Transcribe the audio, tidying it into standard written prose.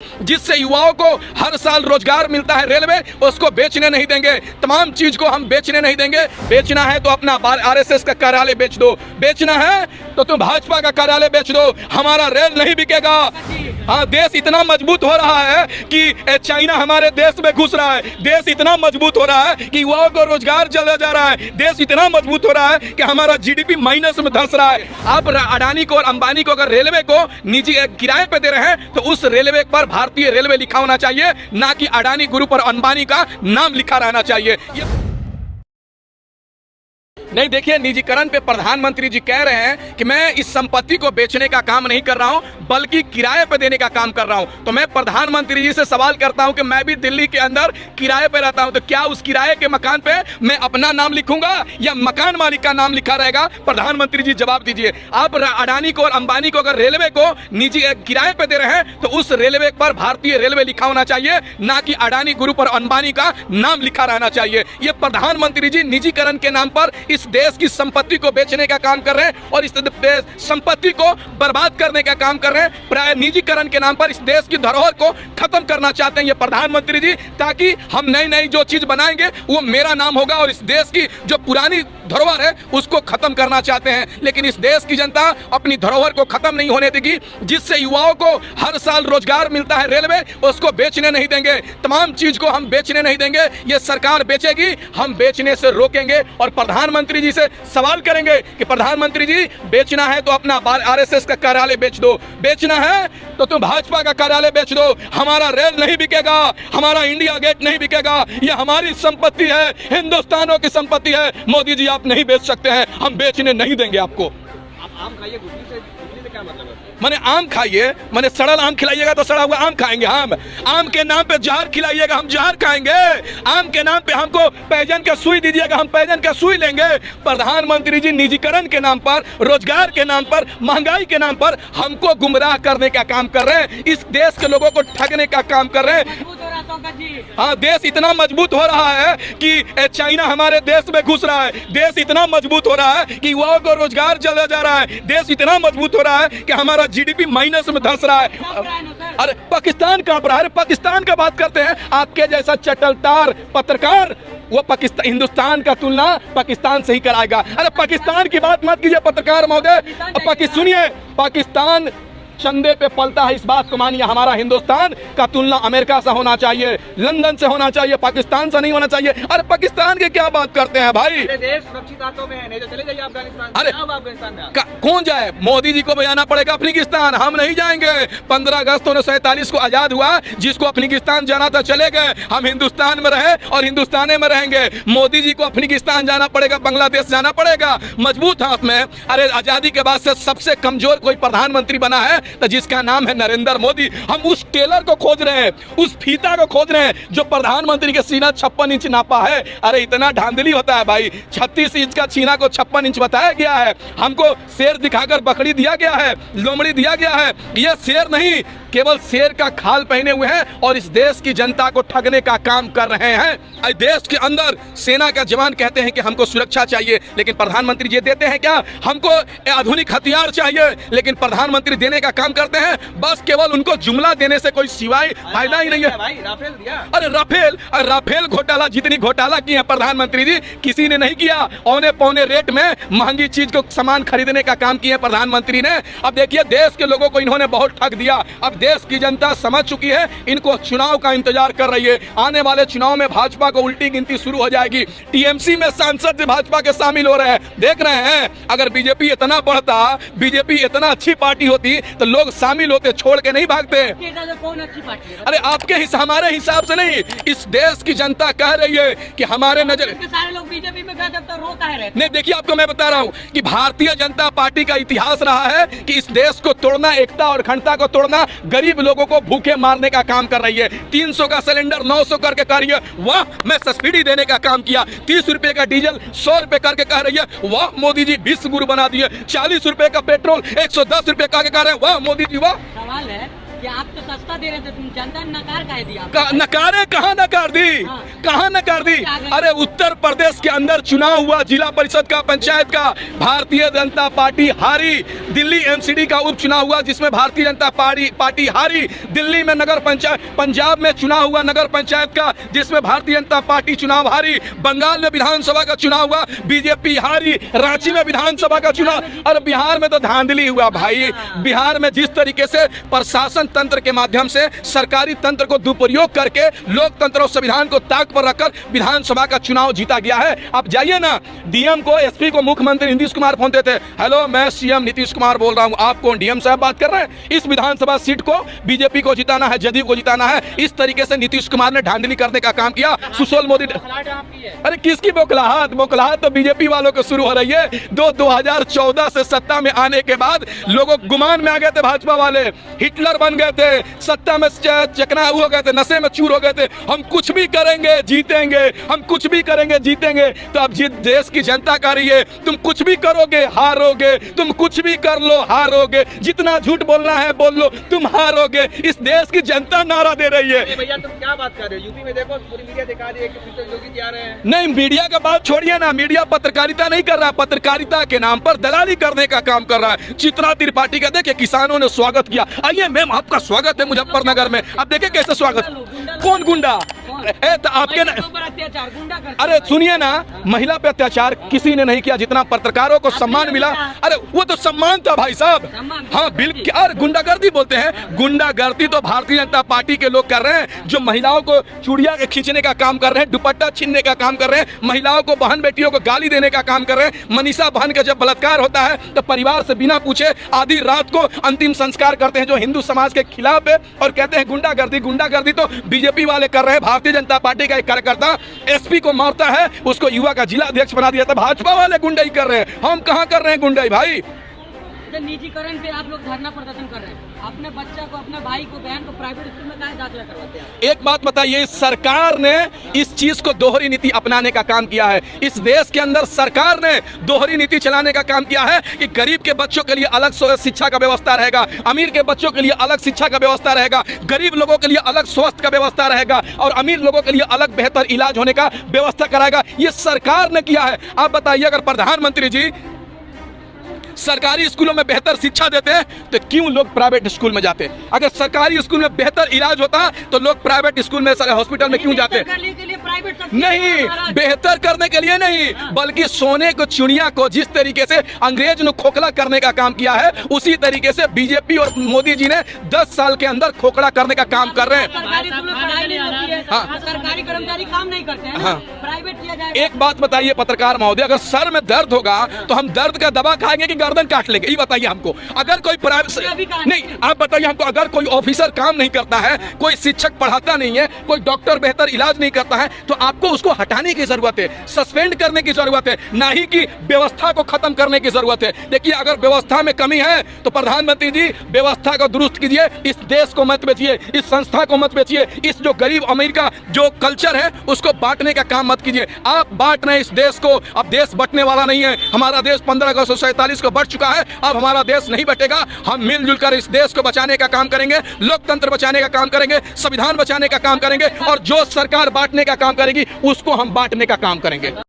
जिससे युवाओं को हर साल रोजगार मिलता है रेलवे, उसको बेचने नहीं देंगे। तमाम चीज को हम बेचने नहीं देंगे। बेचना है तो अपना आरएसएस का कार्यालय बेच दो, बेचना है तो तुम भाजपा का कार्यालय बेच दो, हमारा रेल नहीं बिकेगा। हाँ, देश इतना मजबूत हो रहा है कि चाइना हमारे देश में घुस रहा है। देश इतना मजबूत हो रहा है कि युवाओं को रोजगार चला जा रहा है। देश इतना मजबूत हो रहा है कि हमारा जीडीपी माइनस में धंस रहा है। आप अडानी को और अंबानी को अगर रेलवे को निजी किराए पे दे रहे हैं तो उस रेलवे पर भारतीय रेलवे लिखा होना चाहिए, ना कि अडानी ग्रुप और अंबानी का नाम लिखा रहना चाहिए। नहीं, देखिए, निजीकरण पे प्रधानमंत्री जी कह रहे हैं कि मैं इस संपत्ति को बेचने का काम नहीं कर रहा हूं, बल्कि किराए पे देने का काम कर रहा हूं। तो मैं प्रधानमंत्री जी से सवाल करता हूं कि मैं भी दिल्ली के अंदर किराए पे रहता हूं, तो क्या उस किराए के मकान पे मैं अपना नाम लिखूंगा या मकान मालिक का नाम लिखा रहेगा? प्रधानमंत्री जी जवाब दीजिए। आप अडानी को और अंबानी को अगर रेलवे को निजी किराए पे दे रहे हैं तो उस रेलवे पर भारतीय रेलवे लिखा होना चाहिए, ना कि अडानी ग्रुप और अंबानी का नाम लिखा रहना चाहिए। ये प्रधानमंत्री जी निजीकरण के नाम पर इस देश की संपत्ति को बेचने का काम कर रहे हैं और इस संपत्ति को बर्बाद करने का काम कर रहे हैं। प्राय निजीकरण के नाम पर इस देश की धरोहर को खत्म करना चाहते हैं ये प्रधानमंत्री जी, ताकि हम नई नई जो चीज बनाएंगे वो मेरा नाम होगा और इस देश की जो पुरानी धरोहर है उसको खत्म करना चाहते हैं। लेकिन इस देश की जनता अपनी धरोहर को खत्म नहीं होने देगी। जिससे युवाओं को हर साल रोजगार मिलता है रेलवे, उसको बेचने नहीं देंगे। तमाम चीज को हम बेचने नहीं देंगे। ये सरकार बेचेगी, हम बेचने से रोकेंगे और प्रधानमंत्री जी से सवाल करेंगे कि प्रधानमंत्री जी, बेचना है तो अपना आरएसएस का कार्यालय बेच दो, बेचना है तो तुम भाजपा का कार्यालय बेच दो, हमारा रेल नहीं बिकेगा, हमारा इंडिया गेट नहीं बिकेगा। ये हमारी संपत्ति है, हिंदुस्तानों की संपत्ति है। मोदी जी, आप नहीं बेच सकते हैं, हम बेचने नहीं देंगे आपको। आप आम खाइए, गुठली से क्या मतलब है? मैंने आम खाइए, मैंने सड़ल आम खिलाइएगा तो सड़ा हुआ आम खाएंगे हम। आम के नाम पे जहर खिलाइएगा, हम जहर खाएंगे। आम के नाम पे हमको पैजन का सुई दीजिएगा, हम पैजन का सुई लेंगे। प्रधानमंत्री जी निजीकरण के नाम पर, रोजगार के नाम पर, महंगाई के नाम पर हमको गुमराह करने का काम कर रहे हैं। इस देश के लोगों को ठगने का काम कर रहे हैं। हाँ, देश इतना मजबूत हो रहा है कि चाइना हमारे देश में घुस रहा है। देश इतना मजबूत हो रहा है कि युवाओं को रोजगार चला जा रहा है। देश इतना मजबूत हो रहा है कि हमारा जीडीपी माइनस में धंस रहा है। अरे पाकिस्तान कांप रहा है। अरे पाकिस्तान का बात करते हैं, आपके जैसा चटलतार पत्रकार वो पाकिस्तान, हिंदुस्तान का तुलना पाकिस्तान से ही कराएगा। अरे पाकिस्तान की बात मत कीजिए पत्रकार महोदय। सुनिए, पाकिस्तान चंदे पे पलता है, इस बात को मानिए। हमारा हिंदुस्तान का तुलना अमेरिका से होना चाहिए, लंदन से होना चाहिए, पाकिस्तान से नहीं होना चाहिए। अरे पाकिस्तान की क्या बात करते हैं भाई? देश सुरक्षित हाथों में है, नहीं तो चले जाइए अफगानिस्तान। अरे अफगानिस्तान में कौन जाए? मोदी जी को बजाना पड़ेगा अफगानिस्तान, हम नहीं जाएंगे। 15 अगस्त 1947 को आजाद हुआ, जिसको अफगानिस्तान जाना था चले गए। हम हिंदुस्तान में रहे और हिंदुस्तान में रहेंगे। मोदी जी को अफगानिस्तान जाना पड़ेगा, बांग्लादेश जाना पड़ेगा। मजबूत हाथ में। अरे आजादी के बाद से सबसे कमजोर कोई प्रधानमंत्री बना है तो जिसका नाम है नरेंद्र मोदी। हम उस टेलर को खोज रहे हैं, उस फीता को खोज रहे हैं जो प्रधानमंत्री के सीना 56 इंच नापा है। अरे इतना धांधली होता है भाई? 36 इंच का सीना को 56 इंच बताया गया है। हमको शेर दिखाकर बकरी दिया गया है, लोमड़ी दिया गया है। यह शेर नहीं, केवल शेर का खाल पहने हुए हैं और इस देश की जनता को ठगने का काम कर रहे हैं। देश के अंदर सेना का जवान कहते हैं कि हमको सुरक्षा चाहिए, लेकिन प्रधानमंत्री जी देते हैं क्या? हमको आधुनिक हथियार चाहिए, लेकिन प्रधानमंत्री देने का काम करते हैं। बस केवल उनको जुमला देने से कोई सिवाय फायदा ही नहीं है। भाई राफेल दिया। अरे राफेल घोटाला, जितनी घोटाला किए हैं प्रधानमंत्री जी, किसी ने नहीं किया। औने पौने रेट में महंगी चीज को सामान खरीदने का काम किए प्रधानमंत्री ने। अब देखिए, देश के लोगों को इन्होंने बहुत ठग दिया। अब देश की जनता समझ चुकी है, इनको चुनाव का इंतजार कर रही है। आने वाले चुनाव में भाजपा को उल्टी गिनती शुरू हो जाएगी। टीएमसी में सांसद भाजपा के शामिल हो रहे हैं, देख रहे हैं। अगर बीजेपी इतना बढ़ता, बीजेपी इतना अच्छी पार्टी होती तो लोग शामिल होते, छोड़ के नहीं भागते। कौन अच्छी पार्टी है? अरे आपके हमारे हिसाब से नहीं, इस देश की जनता कह रही है कि हमारे नजर सारे लोग बीजेपी में गए, तब तो रोता है। नहीं, देखिए, आपको मैं बता रहा हूं कि भारतीय जनता पार्टी का इतिहास रहा है कि इस देश को तोड़ना, एकता और अखंडता को तोड़ना, गरीब लोगों को भूखे मारने का काम कर रही है। 300 का सिलेंडर 900 करके कह रही है, वाह मैं सब्सिडी देने का काम किया। 30 रुपए का डीजल 100 रुपए करके कह रही है, वाह मोदी जी विश्व गुरु बना दिए। 40 रुपए का पेट्रोल 110 रुपए का कह रहे हैं, वाह मोदी जी वाह। सवाल है कि आप तो सस्ता दे रहे थे, तुम जनता ने नकार कह दिया। नकारे कहाँ नकार दी, हाँ। कहाँ नकार दी? अरे उत्तर प्रदेश के अंदर चुनाव हुआ, जिला परिषद का, पंचायत का, भारतीय जनता पार्टी हारी। दिल्ली एमसीडी का उपचुनाव हुआ जिसमें भारतीय जनता पार्टी हारी। दिल्ली में नगर पंचायत, पंजाब में चुनाव हुआ नगर पंचायत का जिसमें भारतीय जनता पार्टी चुनाव हारी। बंगाल में विधानसभा का चुनाव हुआ, बीजेपी हारी। रांची में विधानसभा का चुनाव, और बिहार में तो धांधली हुआ भाई। बिहार में जिस तरीके से प्रशासन तंत्र के माध्यम से सरकारी तंत्र को दुरुपयोग करके लोकतंत्र और संविधान को ताक पर रखकर विधानसभा का चुनाव जीता गया है। आप जाइए ना, डीएम को, एसपी को मुख्यमंत्री नीतीश कुमार फोन देते, हेलो मैं सीएम नीतीश कुमार बोल रहा हूं, आप कौन? डीएम साहब बात कर रहे हैं। इस विधानसभा सीट को बीजेपी को जिताना है, जदयू को जिताना है। इस तरीके से नीतीश कुमार ने धांधली करने का काम किया। सुशील मोदी, अरे किसकी बौखलाहट? बौखलाहट तो बीजेपी वालों को शुरू हो रही है। 2014 से सत्ता में आने के बाद लोगों गुमान में आ गए थे, भाजपा वाले हिटलर बन गए थे, सत्ता में चकना हो गए थे, नशे में चूर हो गए थे। हम कुछ भी करेंगे जीतेंगे, हम कुछ भी करेंगे जीतेंगे। तो अब जिस देश की जनता कह रही है तुम कुछ भी करोगे हारोगे, तुम कुछ भी कर लो हारोगे, जितना झूठ बोलना है बोल लो तुम हारोगे। इस देश की जनता नारा दे रही है। भैया तुम क्या बात कर रहे हो? यूपी में देखो पूरी मीडिया दिखा रही है कि फिर योगी जी आ रहे हैं। नहीं, मीडिया का बात छोड़िए ना, मीडिया पत्रकारिता नहीं कर रहा, पत्रकारिता के नाम पर दलाली करने का काम कर रहा है। चित्रा त्रिपाठी का देखिए किसानों ने स्वागत किया, आइए मैम आपका स्वागत है मुजफ्फरनगर में। अब देखिए कैसे स्वागत, कौन गुंडा? तो आपके अत्याचार गुंडा करते। अरे सुनिए ना, महिला पे अत्याचार किसी ने नहीं किया, जितना पत्रकारों को सम्मान मिला, अरे वो तो सम्मान था भाई साहब। हाँ बिल्कुल, और गुंडागर्दी बोलते हैं, गुंडागर्दी तो भारतीय जनता पार्टी के लोग कर रहे हैं, जो महिलाओं को चूड़िया के खींचने का काम कर रहे हैं, दुपट्टा छीनने का काम कर रहे हैं, महिलाओं को, बहन बेटियों को गाली देने का काम कर रहे हैं। मनीषा बहन का जब बलात्कार होता है तो परिवार से बिना पूछे आधी रात को अंतिम संस्कार करते हैं, जो हिंदू समाज के खिलाफ है, और कहते हैं गुंडागर्दी। गुंडागर्दी तो बीजेपी वाले कर रहे हैं। भारतीय जनता पार्टी का एक कार्यकर्ता एसपी को मारता है, उसको युवा का जिला अध्यक्ष बना दिया था। भाजपा वाले गुंडाई कर रहे हैं, हम कहां कर रहे हैं गुंडाई भाई? निजीकरण पे आप लोग धरना प्रदर्शन कर रहे हैं, अपने बच्चा को, अपने भाई को, बहन को प्राइवेट स्कूल में काहे दाखिला करवाते हैं? एक बात बताइए, सरकार ने इस चीज को दोहरी नीति अपनाने का काम किया है। इस देश के अंदर सरकार ने दोहरी नीति चलाने का काम किया है कि गरीब के बच्चों के लिए अलग शिक्षा का व्यवस्था रहेगा, अमीर के बच्चों के लिए अलग शिक्षा का व्यवस्था रहेगा, गरीब लोगों के लिए अलग स्वास्थ्य का व्यवस्था रहेगा, और अमीर लोगों के लिए अलग बेहतर इलाज होने का व्यवस्था कराएगा। ये सरकार ने किया है। आप बताइए, अगर प्रधानमंत्री जी सरकारी स्कूलों में बेहतर शिक्षा देते हैं तो क्यों लोग प्राइवेट स्कूल में जाते? अगर सरकारी स्कूल में बेहतर इलाज होता तो लोग प्राइवेट स्कूल में, हॉस्पिटल में क्यों जाते? नहीं, बेहतर करने के लिए नहीं, बल्कि सोने को, चिड़िया को जिस तरीके से अंग्रेज ने खोखला करने का काम किया है, उसी तरीके से बीजेपी और मोदी जी ने 10 साल के अंदर खोखला करने का काम कर रहे हैं। सरकारी कर्मचारी काम नहीं करते हैं, प्राइवेट किया जाएगा। एक बात बताइए पत्रकार महोदय, अगर सर में दर्द होगा तो हम दर्द का दवा खाएंगे कि गर्दन काट लेंगे? ये बताइए हमको। अगर कोई नहीं, आप बताइए हमको, अगर कोई ऑफिसर काम नहीं करता है, कोई शिक्षक पढ़ाता नहीं है, कोई डॉक्टर बेहतर इलाज नहीं करता है, तो आपको उसको हटाने की जरूरत है, सस्पेंड करने की जरूरत है, ना ही कि व्यवस्था को खत्म करने की जरूरत है। देखिए, अगर व्यवस्था में कमी है तो प्रधानमंत्री जी व्यवस्था को दुरुस्त कीजिए, इस देश को मत बेचिए, इस संस्था को मत बेचिए, इस जो गरीब अमीर का जो कल्चर है उसको बांटने का काम मत कीजिए। आप बांट रहे हैं इस देश को। अब देश बंटने वाला नहीं है। हमारा देश 15 अगस्त को बढ़ चुका है, अब हमारा देश नहीं बटेगा। हम मिलजुल कर इस देश को बचाने का काम करेंगे, लोकतंत्र बचाने का काम करेंगे, संविधान बचाने का काम करेंगे, और जो सरकार बांटने का काम करेगी उसको हम बांटने का काम करेंगे।